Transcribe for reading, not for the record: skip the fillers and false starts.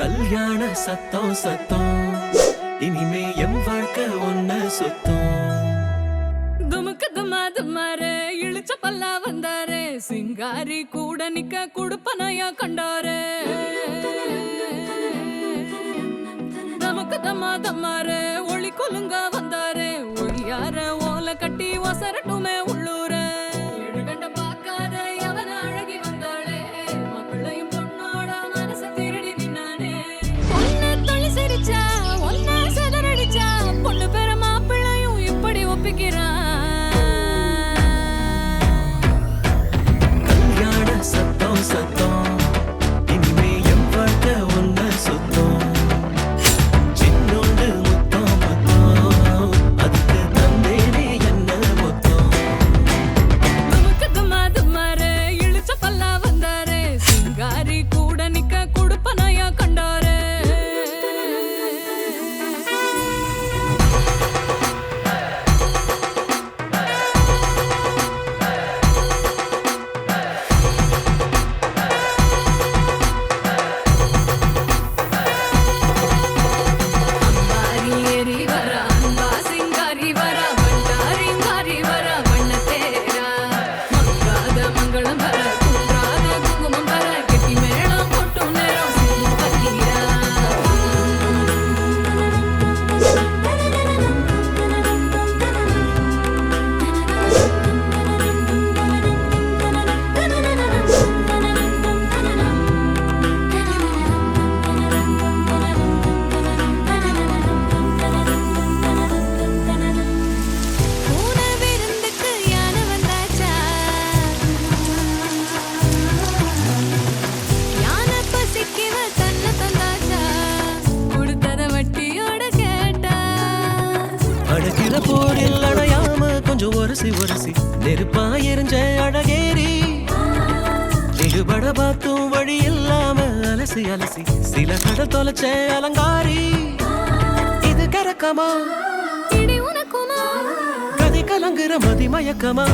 கல்யாண சத்தம் சத்தம் இனிமே என் வாழ்க்கை ஒன்ன சுத்தம். துமுக்கு துமாரே இழுச்ச பல்லா வந்தாரே சிங்காரி கூட நிக்க குடுப்பனையா கண்டாரே. நமக்கு தம்மாரே ஒளி கொலுங்க வந்தாரே ஒளியார ஓல கட்டி ஒசரட்டுமே உள்ளூர. எழுகண்ட பாக்காத அவன அழகி வந்தாளே மாப்பிள்ளையும் பொண்ணோட மனச திருடி நின்னானே. பொண்ணு தொழி சிரிச்சா ஒன்ன செதறடிச்சா பொண்ணு பேர மாப்பிள்ளையும் இப்படி ஒப்பிக்கிறான். கல்யாண சத்தம் சத்தம் இனிமே என் வாழ்க்கை ஒன்ன சுத்தம். சின்னோண்டு முத்தம் முத்தம் அதுக்கு தந்தேனே என்ன மொத்தம். நமக்கு துமாரே இழுச்ச பல்லா வந்தாரே சிங்காரி கூட நிக்க குடுப்பனையா கண்டாரே. அம்பாரி ஏறி வரா அன்பா சிங்காரி வரா வண்டாரிங்காரி வரா வண்ண தேரா. மங்காத மங்களம் வர குன்றாத குங்குமம் வர கெட்டி மேளம் கொட்டும் நேரம் சிங்கும் பல்லீரா. பூனை விருந்துக்கு யானை வந்தாச்சா யானை பசிக்கிவ தன்னை தந்தாச்சா கொடுத்தத வட்டியோட கேட்டா. அடக்கிற போரில் அடையாம கொஞ்சம் ஒரசி ஒரசி நெருப்பா எரிஞ்ச அழகேரி. இடுபட பார்த்தும் வழி இல்லாம அலசி அலசி சில கடல் தொலைச்ச அலங்காரி. இது கரக்கமா இடி உனக்குமா கதி கலங்குற மதி மயக்கமா